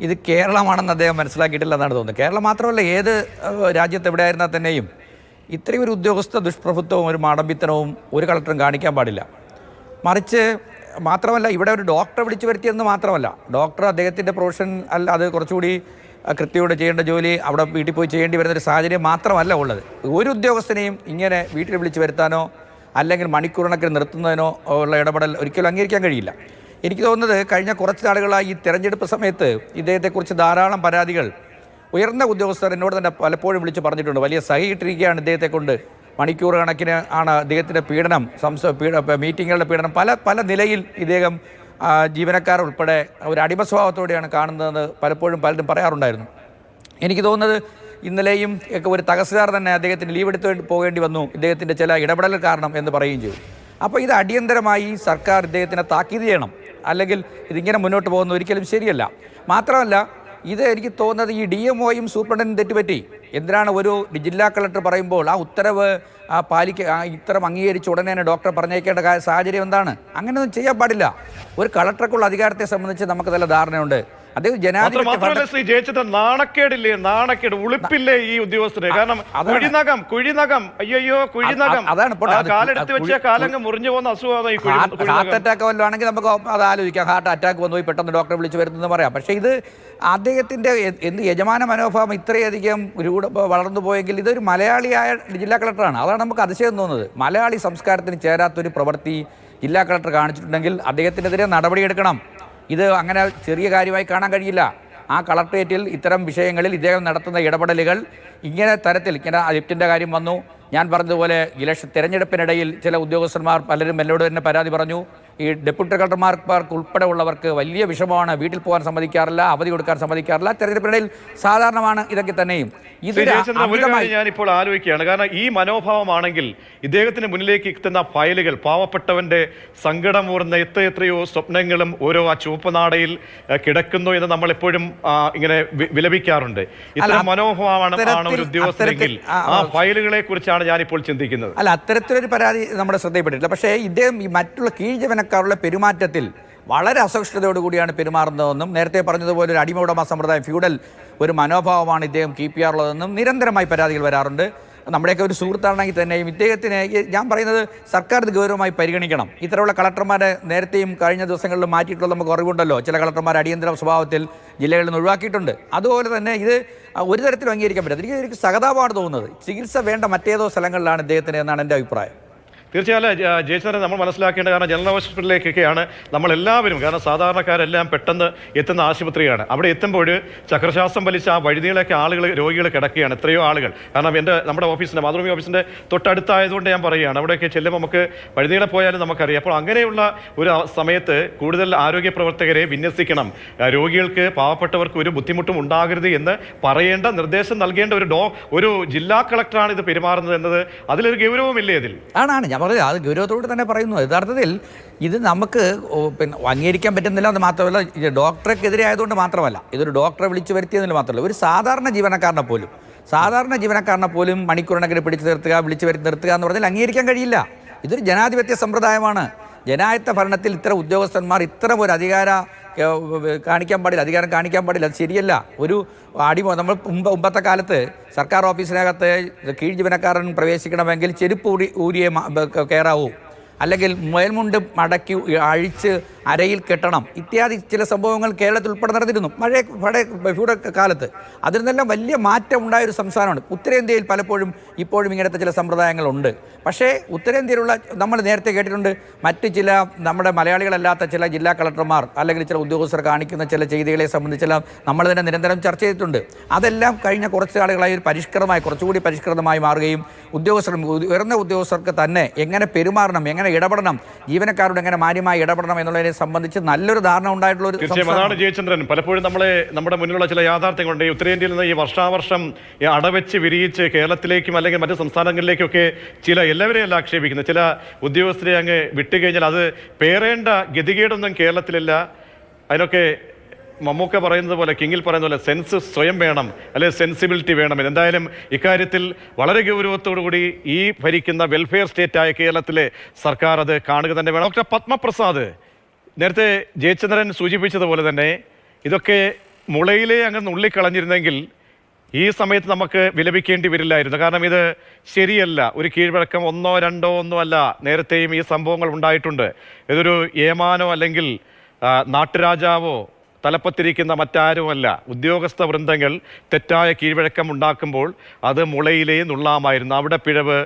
ഇത് കേരളമാണെന്ന് അദ്ദേഹം മനസ്സിലാക്കിയിട്ടില്ല എന്നാണ് തോന്നുന്നത്. കേരളം മാത്രമല്ല, ഏത് രാജ്യത്ത് എവിടെയായിരുന്നാൽ തന്നെയും ഇത്രയും ഒരു ഉദ്യോഗസ്ഥ ദുഷ്പ്രഭുത്വവും ഒരു മാടമ്പിത്തനവും ഒരു കളക്ടറും കാണിക്കാൻ പാടില്ല. മറിച്ച് മാത്രമല്ല, ഇവിടെ ഒരു ഡോക്ടറെ വിളിച്ചു വരുത്തിയെന്ന് മാത്രമല്ല, ഡോക്ടർ അദ്ദേഹത്തിൻ്റെ പ്രൊഫഷൻ അല്ല, അത് കുറച്ചുകൂടി കൃത്യയോടെ ചെയ്യേണ്ട ജോലി അവിടെ വീട്ടിൽ പോയി ചെയ്യേണ്ടി വരുന്നൊരു സാഹചര്യം മാത്രമല്ല ഉള്ളത്. ഒരു ഉദ്യോഗസ്ഥനെയും ഇങ്ങനെ വീട്ടിൽ വിളിച്ചു വരുത്താനോ അല്ലെങ്കിൽ മണിക്കൂറിനൊക്കെ നിർത്തുന്നതിനോ ഉള്ള ഇടപെടൽ ഒരിക്കലും അംഗീകരിക്കാൻ കഴിയില്ല. എനിക്ക് തോന്നുന്നത് കഴിഞ്ഞ കുറച്ച് നാളുകളായി ഈ തെരഞ്ഞെടുപ്പ് സമയത്ത് ഇദ്ദേഹത്തെക്കുറിച്ച് ധാരാളം പരാതികൾ ഉയർന്ന ഉദ്യോഗസ്ഥർ എന്നോട് തന്നെ പലപ്പോഴും വിളിച്ച് പറഞ്ഞിട്ടുണ്ട്. വലിയ സഹിയിട്ടിരിക്കുകയാണ് ഇദ്ദേഹത്തെ കൊണ്ട്, മണിക്കൂർ കണക്കിന് ആണ് അദ്ദേഹത്തിൻ്റെ പീഡനം, മീറ്റിങ്ങുകളുടെ പീഡനം, പല നിലയിൽ ഇദ്ദേഹം ജീവനക്കാർ ഉൾപ്പെടെ ഒരു അടിമ സ്വഭാവത്തോടെയാണ് കാണുന്നതെന്ന് പലപ്പോഴും പലരും പറയാറുണ്ടായിരുന്നു. എനിക്ക് തോന്നുന്നത് ഇന്നലെയും ഒക്കെ ഒരു തഹസിൽദാർ തന്നെ അദ്ദേഹത്തിന് ലീവ് എടുത്ത് പോകേണ്ടി വന്നു ഇദ്ദേഹത്തിൻ്റെ ചില ഇടപെടൽ കാരണം എന്ന് പറയുകയും ചെയ്തു. അപ്പോൾ ഇത് അടിയന്തരമായി സർക്കാർ ഇദ്ദേഹത്തിനെ താക്കീത് ചെയ്യണം, അല്ലെങ്കിൽ ഇതിങ്ങനെ മുന്നോട്ട് പോകുന്നത് ഒരിക്കലും ശരിയല്ല. മാത്രമല്ല, ഇത് എനിക്ക് തോന്നുന്നത് ഈ DMOയും സൂപ്രണ്ടനും തെറ്റുപറ്റി. എന്തിനാണ് ഒരു ജില്ലാ കളക്ടർ പറയുമ്പോൾ ആ ഉത്തരവ് ഇത്തരം അംഗീകരിച്ച് ഉടനെ തന്നെ ഡോക്ടറെ പറഞ്ഞേക്കേണ്ട സാഹചര്യം എന്താണ്? അങ്ങനെയൊന്നും ചെയ്യാൻ പാടില്ല. ഒരു കളക്ടർക്കുള്ള അധികാരത്തെ സംബന്ധിച്ച് നമുക്ക് നല്ല ധാരണയുണ്ട്. അദ്ദേഹം മാത്രമല്ല ശ്രീ ജയചന്ദ്രൻ, നാണക്കേട് ഉളുപ്പില്ലേ ഈ ഉദ്യോഗസ്ഥരെ? കാരണം കുഴിനകം അയ്യോ കുഴിനകം, കാലെടുത്ത് വെച്ച കാലങ്ങ് മുറിഞ്ഞു പോകുന്ന അസുഖമാണ് ഈ ഹാർട്ട് അറ്റാക്ക് വല്ലതും ആണെങ്കിൽ നമുക്ക് അത് ആലോചിക്കാം. ഹാർട്ട് അറ്റാക്ക് വന്നു പോയി പെട്ടെന്ന് ഡോക്ടറെ വിളിച്ച് വരുന്നെന്ന് പറയാം. പക്ഷേ ഇത് അദ്ദേഹത്തിൻ്റെ യജമാന മനോഭാവം ഇത്രയധികം വളർന്നു പോയെങ്കിൽ ഇതൊരു മലയാളിയായ ജില്ലാ കളക്ടറാണ്. അതാണ് നമുക്ക് അതിശയം തോന്നുന്നത്. മലയാളി സംസ്കാരത്തിന് ചേരാത്തൊരു പ്രവൃത്തി ജില്ലാ കളക്ടർ കാണിച്ചിട്ടുണ്ടെങ്കിൽ അദ്ദേഹത്തിനെതിരെ നടപടിയെടുക്കണം. ഇത് അങ്ങനെ ചെറിയ കാര്യമായി കാണാൻ കഴിയില്ല. ആ കളക്ട്രേറ്റിൽ ഇത്തരം വിഷയങ്ങളിൽ ഇദ്ദേഹം നടത്തുന്ന ഇടപെടലുകൾ ഇങ്ങനെ ലിഫ്റ്റിൻ്റെ കാര്യം വന്നു. ഞാൻ പറഞ്ഞതുപോലെ തെരഞ്ഞെടുപ്പിനിടയിൽ ചില ഉദ്യോഗസ്ഥന്മാർ പലരും എന്നോട് തന്നെ പരാതി പറഞ്ഞു. ഈ ഡെപ്യൂട്ടി കളക്ടർമാർക്ക് ഉൾപ്പെടെ ഉള്ളവർക്ക് വലിയ വിഷമമാണ്, വീട്ടിൽ പോകാൻ സമ്മതിക്കാറില്ല, അവധി കൊടുക്കാൻ സമ്മതിക്കാറില്ല. തെരഞ്ഞെടുപ്പിനിടയിൽ സാധാരണമാണ് ഇതൊക്കെ തന്നെയും. ഞാനിപ്പോൾ ആലോചിക്കുകയാണ്, കാരണം ഈ മനോഭാവമാണെങ്കിൽ ഇദ്ദേഹത്തിന് മുന്നിലേക്ക് എത്തുന്ന ഫയലുകൾ പാവപ്പെട്ടവന്റെ സങ്കടമൂർന്ന എത്രയോ സ്വപ്നങ്ങളും ഓരോ ആ ചുവപ്പ് നാടയിൽ കിടക്കുന്നു എന്ന് നമ്മൾ എപ്പോഴും ഇങ്ങനെ വിലപിക്കാറുണ്ട്. ഇത്തരം മനോഭാവമാണ് ഒരു ഉദ്യോഗസ്ഥരെങ്കിൽ ആ ഫയലുകളെ കുറിച്ചാണ് ഞാനിപ്പോൾ ചിന്തിക്കുന്നത്. അല്ല, അത്തരത്തിലൊരു പരാതി നമ്മുടെ ശ്രദ്ധയിൽപ്പെട്ടിട്ടില്ല. പക്ഷേ ഇദ്ദേഹം ഈ മറ്റുള്ള കീഴ്ജീവനക്കാരുടെ പെരുമാറ്റത്തിൽ വളരെ അസഹിഷ്ണുതയോടുകൂടിയാണ് പെരുമാറുന്നതെന്നും നേരത്തെ പറഞ്ഞതുപോലെ ഒരു അടിമ ഉടമ സമ്പ്രദായം, ഫ്യൂഡൽ ഒരു മനോഭാവമാണ് ഇദ്ദേഹം കീപ്പ് ചെയ്യാറുള്ളതെന്നും നിരന്തരമായി പരാതികൾ വരാറുണ്ട്. നമ്മുടെയൊക്കെ ഒരു സുഹൃത്താണെങ്കിൽ തന്നെയും ഇദ്ദേഹത്തിന് ഞാൻ പറയുന്നത് സർക്കാർ ഇത് ഗൗരവമായി പരിഗണിക്കണം. ഇത്തരമുള്ള കളക്ടർമാരെ നേരത്തെയും കഴിഞ്ഞ ദിവസങ്ങളിൽ മാറ്റിയിട്ടുള്ളത് നമുക്ക് അറിവുണ്ടല്ലോ. ചില കളക്ടർമാർ അടിയന്തര സ്വഭാവത്തിൽ ജില്ലകളിൽ നിന്ന് ഒഴിവാക്കിയിട്ടുണ്ട്. അതുപോലെ തന്നെ ഇത് ഒരു തരത്തിലും അംഗീകരിക്കാൻ പറ്റില്ല. എനിക്ക് സഹതാപമാണ് തോന്നുന്നത്. ചികിത്സ വേണ്ട മറ്റേതോ സ്ഥലങ്ങളിലാണ് ഇദ്ദേഹത്തിന് എന്നാണ് എൻ്റെ അഭിപ്രായം. തീർച്ചയായും ജയചന്ദ്രൻ, നമ്മൾ മനസ്സിലാക്കേണ്ട, കാരണം ജനറൽ ഹോസ്പിറ്റലിലേക്കൊക്കെയാണ് നമ്മളെല്ലാവരും, കാരണം സാധാരണക്കാരെല്ലാം പെട്ടെന്ന് എത്തുന്ന ആശുപത്രിയാണ്. അവിടെ എത്തുമ്പോൾ ചക്രശ്വാസം വലിച്ച ആ വഴുതികളൊക്കെ രോഗികൾ കിടക്കുകയാണ്, എത്രയോ ആളുകൾ. കാരണം നമ്മുടെ ഓഫീസിൻ്റെ മാതൃഭൂമി ഓഫീസിൻ്റെ തൊട്ടടുത്തായതുകൊണ്ട് ഞാൻ പറയുകയാണ്, അവിടെയൊക്കെ ചെല്ലുമ്പോൾ നമുക്ക് വഴുതികളെ പോയാലും നമുക്കറിയാം. അപ്പോൾ അങ്ങനെയുള്ള ഒരു സമയത്ത് കൂടുതൽ ആരോഗ്യ പ്രവർത്തകരെ വിന്യസിക്കണം, രോഗികൾക്ക് പാവപ്പെട്ടവർക്ക് ഒരു ബുദ്ധിമുട്ടും ഉണ്ടാകരുത് എന്ന് പറയേണ്ട, നിർദ്ദേശം നൽകേണ്ട ഒരു ജില്ലാ കളക്ടറാണ് ഇത് പെരുമാറുന്നത് എന്നത് അതിലൊരു ഗൗരവമില്ലേ? ഇതിൽ ആണ് ഞാൻ പറഞ്ഞത്, അത് ഗൗരവത്തോട് തന്നെ പറയുന്നു. യഥാർത്ഥത്തിൽ ഇത് നമുക്ക് അംഗീകരിക്കാൻ പറ്റുന്നില്ല. അത് മാത്രമല്ല, ഇത് ഡോക്ടർക്കെതിരെ ആയതുകൊണ്ട് മാത്രമല്ല, ഇതൊരു ഡോക്ടറെ വിളിച്ചു വരുത്തിയതിന് മാത്രമല്ല, ഒരു സാധാരണ ജീവനക്കാരനെ പോലും മണിക്കൂറിനൊക്കെ വിളിച്ചു വരുത്തി നിർത്തുക എന്ന് പറഞ്ഞാൽ അംഗീകരിക്കാൻ കഴിയില്ല. ഇതൊരു ജനാധിപത്യ സമ്പ്രദായമാണ്. ജനായത്ത ഭരണത്തിൽ ഇത്തരം ഉദ്യോഗസ്ഥന്മാർ ഇത്തരം ഒരു അധികാരം കാണിക്കാൻ പാടില്ല, അത് ശരിയല്ല. ഒരു നമ്മൾ മുമ്പത്തെ കാലത്ത് സർക്കാർ ഓഫീസിനകത്ത് കീഴ് ജീവനക്കാരൻ പ്രവേശിക്കണമെങ്കിൽ ചെരുപ്പ് ഊരിയെ കയറാവൂ, അല്ലെങ്കിൽ മേൽമുണ്ട് മടക്കി അഴിച്ച് അരയിൽ കെട്ടണം, ഇത്യാദി ചില സംഭവങ്ങൾ കേരളത്തിൽ ഉൾപ്പെടെ നടന്നിരുന്നു ഫ്യൂഡൽ കാലത്ത്. അതിൽ നിന്നെല്ലാം വലിയ മാറ്റം ഉണ്ടായൊരു സംസ്ഥാനമാണ്. ഉത്തരേന്ത്യയിൽ പലപ്പോഴും ഇപ്പോഴും ഇങ്ങനത്തെ ചില സമ്പ്രദായങ്ങളുണ്ട്. പക്ഷേ ഉത്തരേന്ത്യയിലുള്ള നമ്മൾ നേരത്തെ കേട്ടിട്ടുണ്ട്, മറ്റ് ചില നമ്മുടെ മലയാളികളല്ലാത്ത ചില ജില്ലാ കളക്ടർമാർ അല്ലെങ്കിൽ ചില ഉദ്യോഗസ്ഥർ കാണിക്കുന്ന ചില ചെയ്തികളെ സംബന്ധിച്ചെല്ലാം നമ്മൾ തന്നെ നിരന്തരം ചർച്ച ചെയ്തിട്ടുണ്ട്. അതെല്ലാം കഴിഞ്ഞ കുറച്ച് ആളുകളായി ഒരു കുറച്ചുകൂടി പരിഷ്കൃതമായി മാറുകയും ഉയർന്ന ഉദ്യോഗസ്ഥർക്ക് തന്നെ എങ്ങനെ പെരുമാറണം, എങ്ങനെ ഇടപെടണം, ജീവനക്കാരോട് എങ്ങനെ മാന്യമായി ഇടപെടണം എന്നുള്ളതിനെ സംബന്ധിച്ച് നല്ലൊരു ധാരണ ഉണ്ടായിട്ടുള്ള ഒരു തീർച്ചയായും അതാണ് ജയചന്ദ്രൻ. പലപ്പോഴും നമ്മുടെ മുന്നിലുള്ള ചില യാഥാർത്ഥ്യങ്ങളുണ്ട്. ഈ ഉത്തരേന്ത്യയിൽ നിന്ന് ഈ വർഷാവർഷം അടവെച്ച് വിരിയിച്ച് കേരളത്തിലേക്കും അല്ലെങ്കിൽ മറ്റ് സംസ്ഥാനങ്ങളിലേക്കൊക്കെ എല്ലാവരെയും അല്ല ആക്ഷേപിക്കുന്നത്, ചില ഉദ്യോഗസ്ഥരെ അങ്ങ് വിട്ടുകഴിഞ്ഞാൽ അത് പേറേണ്ട ഗതികേടൊന്നും കേരളത്തിലില്ല. അതിനൊക്കെ മമ്മൂക്ക പറയുന്നത് പോലെ, കിങ്ങിൽ പറയുന്ന പോലെ സെൻസ് സ്വയം വേണം, അല്ലെങ്കിൽ സെൻസിബിലിറ്റി വേണം. എന്തായാലും ഇക്കാര്യത്തിൽ വളരെ ഗൗരവത്തോടുകൂടി ഈ ഭരിക്കുന്ന വെൽഫെയർ സ്റ്റേറ്റായ കേരളത്തിലെ സർക്കാർ അത് കാണുക തന്നെ വേണം. ഡോക്ടർ പത്മപ്രസാദ്, നേരത്തെ ജയചന്ദ്രൻ സൂചിപ്പിച്ചതുപോലെ തന്നെ ഇതൊക്കെ മുളയിലെ അങ്ങ് നുള്ളിക്കളഞ്ഞിരുന്നെങ്കിൽ ഈ സമയത്ത് നമുക്ക് വിലപിക്കേണ്ടി വരില്ലായിരുന്നു. കാരണം ഇത് ശരിയല്ല. ഒരു കീഴ്വഴക്കം ഒന്നോ അല്ല, നേരത്തെയും ഈ സംഭവങ്ങൾ ഉണ്ടായിട്ടുണ്ട്. ഇതൊരു ഏമാനോ അല്ലെങ്കിൽ നാട്ടുരാജാവോ തലപ്പത്തിരിക്കുന്ന മറ്റാരുമല്ല. ഉദ്യോഗസ്ഥ വൃന്ദങ്ങൾ തെറ്റായ കീഴ്വഴക്കം ഉണ്ടാക്കുമ്പോൾ അത് മുളയിലേ നുള്ളാമായിരുന്നു. അവിടെ പിഴവ്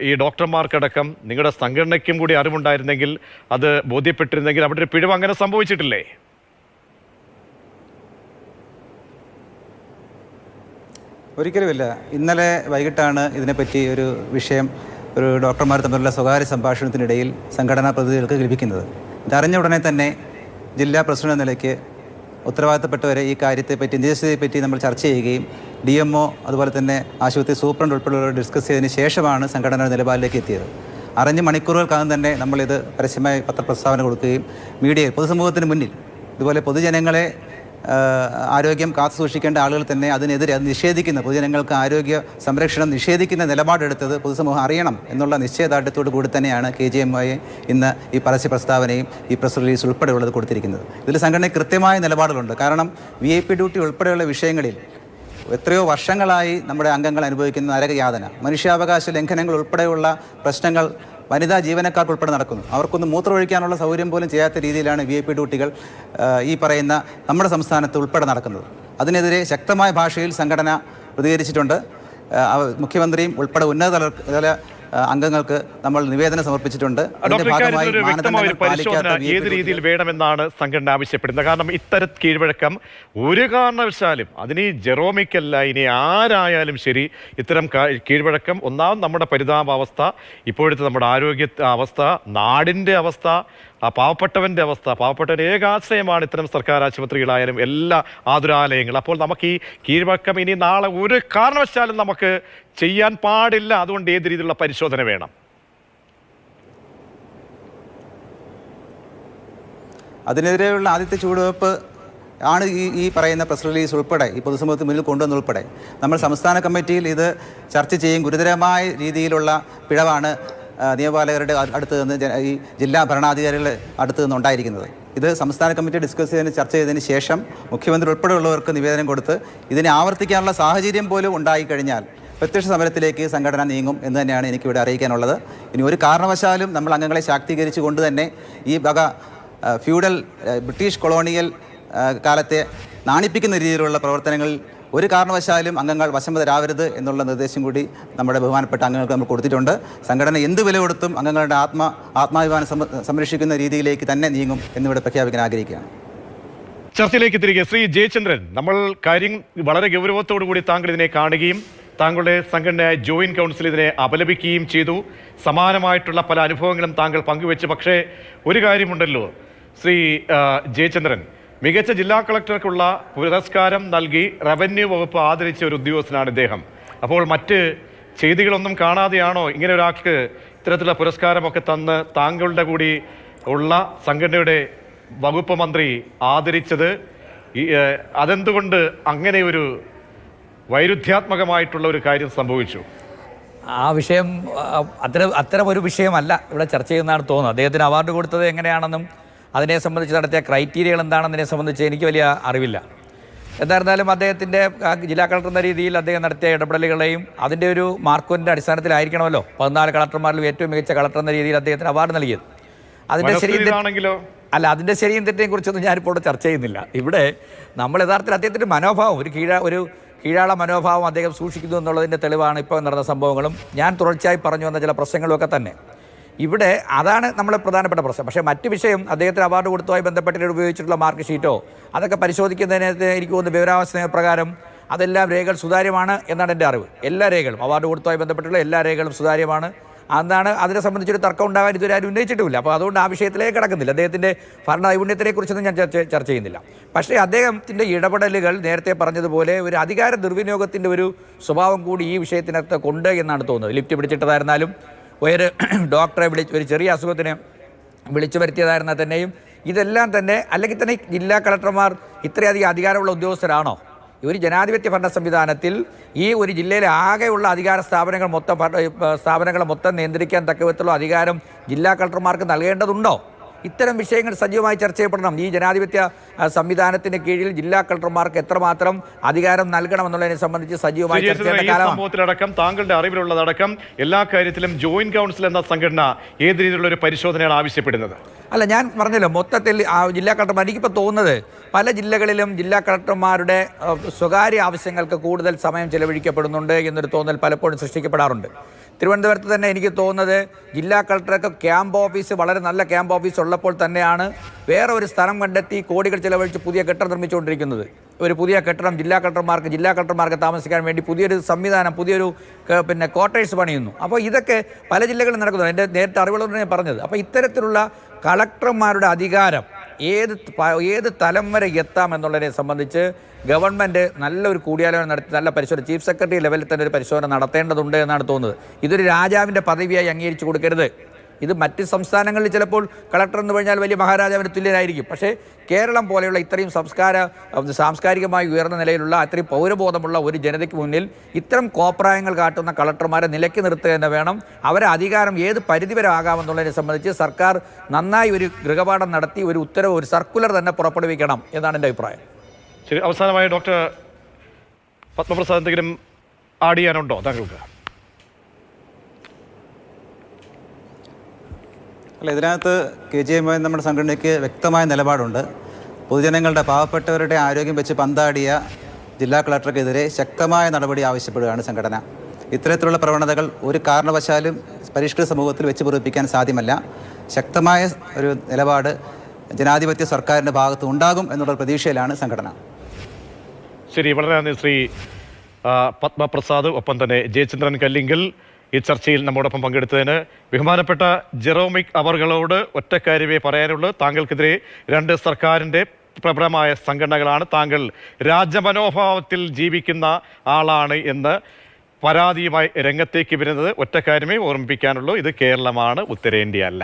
ഈ ഡോക്ടർമാർക്കടക്കം നിങ്ങളുടെ സംഘടനയ്ക്കും കൂടി അറിവുണ്ടായിരുന്നെങ്കിൽ, അത് ബോധ്യപ്പെട്ടിരുന്നെങ്കിൽ അവിടെ ഒരു പിഴവ് അങ്ങനെ സംഭവിച്ചിട്ടില്ലേ? ഒരിക്കലുമില്ല. ഇന്നലെ വൈകിട്ടാണ് ഇതിനെപ്പറ്റി ഒരു വിഷയം ഒരു ഡോക്ടർമാർ തമ്മിലുള്ള സ്വകാര്യ സംഭാഷണത്തിനിടയിൽ സംഘടനാ പ്രതിനിധികൾക്ക് ലഭിക്കുന്നത്. ഇതറിഞ്ഞ ഉടനെ തന്നെ ജില്ലാ പ്രസിഡന്റ് എന്ന നിലയ്ക്ക് ഉത്തരവാദിത്തപ്പെട്ടവരെ ഈ കാര്യത്തെപ്പറ്റി, നിജസ്ഥിതിയെപ്പറ്റി നമ്മൾ ചർച്ച ചെയ്യുകയും DMO അതുപോലെ തന്നെ ആശുപത്രി സൂപ്രണ്ട് ഉൾപ്പെടെയുള്ളവർ ഡിസ്കസ് ചെയ്തതിന് ശേഷമാണ് സംഘടന നിലപാടിലേക്ക് എത്തിയത്. അറിഞ്ഞ് മണിക്കൂറുകൾക്കകം തന്നെ നമ്മളിത് പരസ്യമായി പത്രപ്രസ്താവന കൊടുക്കുകയും മീഡിയയിൽ പൊതുസമൂഹത്തിന് മുന്നിൽ ഇതുപോലെ പൊതുജനങ്ങളെ ആരോഗ്യം കാത്തു സൂക്ഷിക്കേണ്ട ആളുകൾ തന്നെ അതിനെതിരെ അത് നിഷേധിക്കുന്ന, പൊതുജനങ്ങൾക്ക് ആരോഗ്യ സംരക്ഷണം നിഷേധിക്കുന്ന നിലപാടെടുത്തത് പൊതുസമൂഹം അറിയണം എന്നുള്ള നിശ്ചയദാർഢ്യത്തോടു കൂടി തന്നെയാണ് KGMY ഇന്ന് ഈ പരസ്യ പ്രസ്താവനയും ഈ പ്രസ് റിലീസ് ഉൾപ്പെടെയുള്ളത് കൊടുത്തിരിക്കുന്നത്. ഇതിൽ സംഘടനയ്ക്ക് കൃത്യമായ നിലപാടുകളുണ്ട്. കാരണം VIP ഡ്യൂട്ടി ഉൾപ്പെടെയുള്ള വിഷയങ്ങളിൽ എത്രയോ വർഷങ്ങളായി നമ്മുടെ അംഗങ്ങൾ അനുഭവിക്കുന്ന നരകയാതന, മനുഷ്യാവകാശ ലംഘനങ്ങൾ ഉൾപ്പെടെയുള്ള പ്രശ്നങ്ങൾ വനിതാ ജീവനക്കാർക്ക് ഉൾപ്പെടെ നടക്കുന്നു. അവർക്കൊന്ന് മൂത്രമൊഴിക്കാനുള്ള സൗകര്യം പോലും ചെയ്യാത്ത രീതിയിലാണ് VIP ഡ്യൂട്ടികൾ ഈ പറയുന്ന നമ്മുടെ സംസ്ഥാനത്ത് ഉൾപ്പെടെ നടക്കുന്നത്. അതിനെതിരെ ശക്തമായ ഭാഷയിൽ സംഘടന പ്രതികരിച്ചിട്ടുണ്ട്. മുഖ്യമന്ത്രിയും ഉൾപ്പെടെ ഉന്നതതല അംഗങ്ങൾക്ക് നമ്മൾ നിവേദനം സമർപ്പിച്ചിട്ടുണ്ട്. പരിശോധന ഏത് രീതിയിൽ വേണമെന്നാണ് സംഘടന ആവശ്യപ്പെടുന്നത്. കാരണം ഇത്തരം കീഴ്വഴക്കം ഒരു കാരണവശാലും, അതിന് ജെറോമിക്കല്ല, ഇനി ആരായാലും ശരി, ഇത്തരം കീഴ്വഴക്കം ഒന്നാമത് നമ്മുടെ പരിതാപാവസ്ഥ, ഇപ്പോഴത്തെ നമ്മുടെ ആരോഗ്യ അവസ്ഥ, നാടിൻ്റെ അവസ്ഥ, പാവപ്പെട്ടവൻ്റെ അവസ്ഥ, പാവപ്പെട്ടവൻ്റെ ഏകാശ്രയമാണ് ഇത്തരം സർക്കാർ ആശുപത്രികളായാലും എല്ലാ ആതുരാലയങ്ങളും. അപ്പോൾ നമുക്ക് ഈ കീഴ്വഴക്കം ഇനി നാളെ ഒരു കാരണവശാലും നമുക്ക് ചെയ്യാൻ പാടില്ല. അതുകൊണ്ട് ഏത് രീതിയിലുള്ള പരിശോധന വേണം? അതിനെതിരെയുള്ള ആദ്യത്തെ ചുവടുവെപ്പ് ആണ് ഈ പറയുന്ന പ്രസ് റിലീസ് ഉൾപ്പെടെ ഈ പൊതുസമൂഹത്തിന് മുന്നിൽ കൊണ്ടുവന്നുൾപ്പെടെ നമ്മൾ സംസ്ഥാന കമ്മിറ്റിയിൽ ഇത് ചർച്ച ചെയ്യും. ഗുരുതരമായ രീതിയിലുള്ള പിഴവാണ് നിയമപാലകരുടെ അടുത്ത് നിന്ന് ഈ ജില്ലാ ഭരണാധികാരികളുടെ അടുത്ത് നിന്ന് ഉണ്ടായിരിക്കുന്നത്. ഇത് സംസ്ഥാന കമ്മിറ്റി ഡിസ്കസ് ചെയ്തതിന് ചർച്ച ചെയ്തതിന് ശേഷം മുഖ്യമന്ത്രി ഉൾപ്പെടെയുള്ളവർക്ക് നിവേദനം കൊടുത്ത് ഇതിനെ ആവർത്തിക്കാനുള്ള സാഹചര്യം പോലും ഉണ്ടായിക്കഴിഞ്ഞാൽ പ്രത്യക്ഷ സമരത്തിലേക്ക് സംഘടന നീങ്ങും എന്ന് തന്നെയാണ് എനിക്കിവിടെ അറിയിക്കാനുള്ളത്. ഇനി ഒരു കാരണവശാലും നമ്മൾ അംഗങ്ങളെ ശാക്തീകരിച്ചുകൊണ്ട് തന്നെ ഈ വക ഫ്യൂഡൽ ബ്രിട്ടീഷ് കൊളോണിയൽ കാലത്തെ നാണിപ്പിക്കുന്ന രീതിയിലുള്ള പ്രവർത്തനങ്ങളിൽ ഒരു കാരണവശാലും അംഗങ്ങൾ വശംവദരാവരുത് എന്നുള്ള നിർദ്ദേശം കൂടി നമ്മുടെ ബഹുമാനപ്പെട്ട അംഗങ്ങൾക്ക് നമ്മൾ കൊടുത്തിട്ടുണ്ട്. സംഘടന എന്ത് വില കൊടുത്തും അംഗങ്ങളുടെ ആത്മാഭിമാനം സംരക്ഷിക്കുന്ന രീതിയിലേക്ക് തന്നെ നീങ്ങും എന്നിവിടെ പ്രഖ്യാപിക്കാൻ ആഗ്രഹിക്കുകയാണ്. ചർച്ചയിലേക്ക് തിരികെ ശ്രീ ജയചന്ദ്രൻ, നമ്മൾ കാര്യം വളരെ ഗൗരവത്തോടു കൂടി താങ്കൾ ഇതിനെ കാണുകയും താങ്കളുടെ സംഘടനയായ ജോയിന്റ് കൗൺസിൽ ഇതിനെ അപലപിക്കുകയും ചെയ്തു. സമാനമായിട്ടുള്ള പല അനുഭവങ്ങളും താങ്കൾ പങ്കുവെച്ചു. പക്ഷേ ഒരു കാര്യമുണ്ടല്ലോ ശ്രീ ജയചന്ദ്രൻ, മികച്ച ജില്ലാ കളക്ടർക്കുള്ള പുരസ്കാരം നൽകി റവന്യൂ വകുപ്പ് ആദരിച്ച ഒരു ഉദ്യോഗസ്ഥനാണ് ഇദ്ദേഹം. അപ്പോൾ മറ്റ് ചെയ്തികളൊന്നും കാണാതെയാണോ ഇങ്ങനെ ഒരാൾക്ക് ഇത്തരത്തിലുള്ള പുരസ്കാരമൊക്കെ തന്ന് താങ്കളുടെ കൂടി ഉള്ള സംഘടനയുടെ വകുപ്പ് മന്ത്രി ആദരിച്ചത്? അതെന്തുകൊണ്ട് അങ്ങനെ ഒരു വൈരുദ്ധ്യാത്മകമായിട്ടുള്ള ഒരു കാര്യം സംഭവിച്ചു? ആ വിഷയം അത്തരം ഒരു വിഷയമല്ല ഇവിടെ ചർച്ച ചെയ്യുന്നതാണ് തോന്നുന്നത്. അദ്ദേഹത്തിന് അവാർഡ് കൊടുത്തത് എങ്ങനെയാണെന്നും അതിനെ സംബന്ധിച്ച് നടത്തിയ ക്രൈറ്റീരിയകൾ എന്താണെന്നതിനെ സംബന്ധിച്ച് എനിക്ക് വലിയ അറിവില്ല. എന്തായിരുന്നാലും അദ്ദേഹത്തിൻ്റെ ജില്ലാ കളക്ടർ എന്ന രീതിയിൽ അദ്ദേഹം നടത്തിയ ഇടപെടലുകളെയും അതിൻ്റെ ഒരു മാർക്കിൻ്റെ അടിസ്ഥാനത്തിലായിരിക്കണമല്ലോ 14 കളക്ടർമാരിലും ഏറ്റവും മികച്ച കളക്ടർ എന്ന രീതിയിൽ അദ്ദേഹത്തിന് അവാർഡ് നൽകിയത്. അതിൻ്റെ അതിൻ്റെ ശരിയും തെറ്റിനെയും കുറിച്ചൊന്നും ഞാനിപ്പോൾ ഇവിടെ ചർച്ച ചെയ്യുന്നില്ല. ഇവിടെ നമ്മൾ യഥാർത്ഥത്തിൽ അദ്ദേഹത്തിൻ്റെ മനോഭാവം ഒരു കീഴാള മനോഭാവം അദ്ദേഹം സൂക്ഷിക്കുന്നു എന്നുള്ളതിൻ്റെ തെളിവാണ് ഇപ്പോൾ നടന്ന സംഭവങ്ങളും ഞാൻ തുടർച്ചയായി പറഞ്ഞു വന്ന ചില പ്രശ്നങ്ങളുമൊക്കെ തന്നെ. ഇവിടെ അതാണ് നമ്മളെ പ്രധാനപ്പെട്ട പ്രശ്നം. പക്ഷേ മറ്റു വിഷയം അദ്ദേഹത്തിന് അവാർഡ് കൊടുത്തതുമായി ബന്ധപ്പെട്ട് ഉപയോഗിച്ചിട്ടുള്ള മാർക്ക് ഷീറ്റോ അതൊക്കെ പരിശോധിക്കുന്നതിന് എനിക്ക് തോന്നുന്നു വിവരാവകാശ നിയമപ്രകാരം അതെല്ലാം രേഖകൾ സുതാര്യമാണ് എന്നാണ് എൻ്റെ അറിവ്. എല്ലാ രേഖകളും അവാർഡ് കൊടുത്തതുമായി ബന്ധപ്പെട്ടുള്ള എല്ലാ രേഖകളും സുതാര്യമാണ്. അതാണ് അതിനെ സംബന്ധിച്ചൊരു തർക്കം ഉണ്ടാകാൻ ഇതുവരെ ആരും ഉന്നയിച്ചിട്ടുമില്ല. അപ്പോൾ അതുകൊണ്ട് ആ വിഷയത്തിലേക്ക് കിടക്കുന്നില്ല. അദ്ദേഹത്തിൻ്റെ ഭരണ നൈപുണ്യത്തെക്കുറിച്ചൊന്നും ഞാൻ ചർച്ച ചെയ്യുന്നില്ല. പക്ഷേ അദ്ദേഹത്തിൻ്റെ ഇടപെടലുകൾ നേരത്തെ പറഞ്ഞതുപോലെ ഒരു അധികാര ദുർവിനിയോഗത്തിൻ്റെ ഒരു സ്വഭാവം കൂടി ഈ വിഷയത്തിനകത്ത് കൊണ്ട് എന്നാണ് തോന്നുന്നത്. ലിഫ്റ്റ് പിടിച്ചിട്ടതായിരുന്നാലും ഒരു ഡോക്ടറെ ഒരു ചെറിയ അസുഖത്തിന് വിളിച്ചു വരുത്തിയതായിരുന്നാൽ തന്നെയും ഇതെല്ലാം തന്നെ അല്ലെങ്കിൽ തന്നെ ജില്ലാ കളക്ടർമാർ ഇത്രയധികം അധികാരമുള്ള ഉദ്യോഗസ്ഥരാണോ? ഒരു ജനാധിപത്യ ഭരണ സംവിധാനത്തിൽ ഈ ഒരു ജില്ലയിലെ ആകെയുള്ള അധികാര സ്ഥാപനങ്ങളെ മൊത്തം നിയന്ത്രിക്കാൻ തക്കവിധത്തിലുള്ള അധികാരം ജില്ലാ കളക്ടർമാർക്ക് നൽകേണ്ടതുണ്ടോ? ഇത്തരം വിഷയങ്ങൾ സജീവമായി ചർച്ച ചെയ്യപ്പെടണം. ഈ ജനാധിപത്യ സംവിധാനത്തിന് കീഴിൽ ജില്ലാ കളക്ടർമാർക്ക് എത്രമാത്രം അധികാരം നൽകണമെന്നുള്ളതിനെ സംബന്ധിച്ച് സജീവമായി ചർച്ച ചെയ്യേണ്ട കാലമാണ്. സംഭവത്തിലടക്കം താങ്കളുടെ അറിവിലുള്ളതടക്കം എല്ലാ കാര്യത്തിലും ജോയിന്റ് കൗൺസിൽ എന്ന സംഘടന ഏത് രീതിയിലുള്ള ഒരു പരിശോധനയാണ് ആവശ്യപ്പെടുന്നത്? അല്ല, ഞാൻ പറഞ്ഞല്ലോ മൊത്തത്തിൽ ജില്ലാ കളക്ടർമാർ എനിക്കിപ്പോൾ തോന്നുന്നത് പല ജില്ലകളിലും ജില്ലാ കളക്ടർമാരുടെ സ്വകാര്യ ആവശ്യങ്ങൾക്ക് കൂടുതൽ സമയം ചെലവഴിക്കപ്പെടുന്നുണ്ട് എന്നൊരു തോന്നൽ പലപ്പോഴും സൃഷ്ടിക്കപ്പെടാറുണ്ട്. തിരുവനന്തപുരത്ത് തന്നെ എനിക്ക് തോന്നുന്നത് ജില്ലാ കളക്ടർക്ക് ക്യാമ്പ് ഓഫീസ് വളരെ നല്ല ക്യാമ്പ് ഓഫീസ് ഉള്ളപ്പോൾ തന്നെയാണ് വേറെ ഒരു സ്ഥലം കണ്ടെത്തി കോടികൾ ചെലവഴിച്ച് പുതിയ കെട്ടിടം നിർമ്മിച്ചുകൊണ്ടിരിക്കുന്നത്. ഒരു പുതിയ കെട്ടിടം ജില്ലാ കളക്ടർമാർക്ക് താമസിക്കാൻ വേണ്ടി പുതിയൊരു സംവിധാനം, പുതിയൊരു ക്വാർട്ടേഴ്സ് പണിയുന്നു. അപ്പോൾ ഇതൊക്കെ പല ജില്ലകളിൽ നടക്കുന്നു. എൻ്റെ നേരത്തെ അറിവുള്ളവരാണ് ഞാൻ പറഞ്ഞത്. അപ്പോൾ ഇത്തരത്തിലുള്ള കളക്ടർമാരുടെ അധികാരം ഏത് തലം വരെ എത്താം എന്നുള്ളതിനെ സംബന്ധിച്ച് ഗവൺമെൻറ് നല്ലൊരു കൂടിയാലോചന നടത്തി നല്ല പരിശോധന ചീഫ് സെക്രട്ടറി ലെവലിൽ തന്നെ ഒരു പരിശോധന നടത്തേണ്ടതുണ്ട് എന്നാണ് തോന്നുന്നത്. ഇതൊരു രാജാവിൻ്റെ പദവിയായി അംഗീകരിച്ചു കൊടുക്കരുത്. ഇത് മറ്റ് സംസ്ഥാനങ്ങളിൽ ചിലപ്പോൾ കളക്ടർ എന്ന് പറഞ്ഞാൽ വലിയ മഹാരാജാവിന് തുല്യരായിരിക്കും. പക്ഷേ കേരളം പോലെയുള്ള ഇത്രയും സാംസ്കാരികമായി ഉയർന്ന നിലയിലുള്ള അത്രയും പൗരബോധമുള്ള ഒരു ജനതയ്ക്ക് മുന്നിൽ ഇത്തരം കോപ്രായങ്ങൾ കാട്ടുന്ന കളക്ടർമാരെ നിലയ്ക്ക് നിർത്തുക തന്നെ വേണം. അവരെ അധികാരം ഏത് പരിധിവരെ ആകാമെന്നുള്ളതിനെ സംബന്ധിച്ച് സർക്കാർ നന്നായി ഒരു ഗൃഹപാഠം നടത്തി ഒരു ഉത്തരവ്, ഒരു സർക്കുലർ തന്നെ പുറപ്പെടുവിക്കണം എന്നാണ് എൻ്റെ അഭിപ്രായം. ശരി, അവസാനമായി ഡോക്ടർ പത്മപ്രസാദ് എന്തെങ്കിലും ആഡ് ചെയ്യാനുണ്ടോ താങ്കൾക്ക്? അല്ല, ഇതിനകത്ത് KGMOY നമ്മുടെ സംഘടനയ്ക്ക് വ്യക്തമായ നിലപാടുണ്ട്. പൊതുജനങ്ങളുടെ പാവപ്പെട്ടവരുടെ ആരോഗ്യം വെച്ച് പന്താടിയ ജില്ലാ കളക്ടർക്കെതിരെ ശക്തമായ നടപടി ആവശ്യപ്പെടുകയാണ് സംഘടന. ഇത്തരത്തിലുള്ള പ്രവണതകൾ ഒരു കാരണവശാലും പരിഷ്കൃത സമൂഹത്തിൽ വെച്ച് പൊറിപ്പിക്കാൻ സാധ്യമല്ല. ശക്തമായ ഒരു നിലപാട് ജനാധിപത്യ സർക്കാരിൻ്റെ ഭാഗത്ത് ഉണ്ടാകും എന്നുള്ള പ്രതീക്ഷയിലാണ് സംഘടന. ശരി, വളരെ നന്ദി ശ്രീ പത്മപ്രസാദ്, ഒപ്പം തന്നെ ജയചന്ദ്രൻ കല്ലിങ്കൽ ഈ ചർച്ചയിൽ നമ്മോടൊപ്പം പങ്കെടുത്തതിന്. ബഹുമാനപ്പെട്ട ജെറോമിക് അവർകളോട് ഒറ്റ കാര്യമേ പറയാനുള്ളൂ. താങ്കൾക്കെതിരെ 2 സർക്കാരിൻ്റെ പ്രബലമായ സംഘടനകളാണ്, താങ്കൾ രാജമനോഭാവത്തിൽ ജീവിക്കുന്ന ആളാണ് എന്ന് പരാതിയുമായി രംഗത്തേക്ക് വരുന്നത്. ഒറ്റ കാര്യമേ ഓർമ്മിപ്പിക്കാനുള്ളൂ, ഇത് കേരളമാണ്, ഉത്തരേന്ത്യ അല്ല.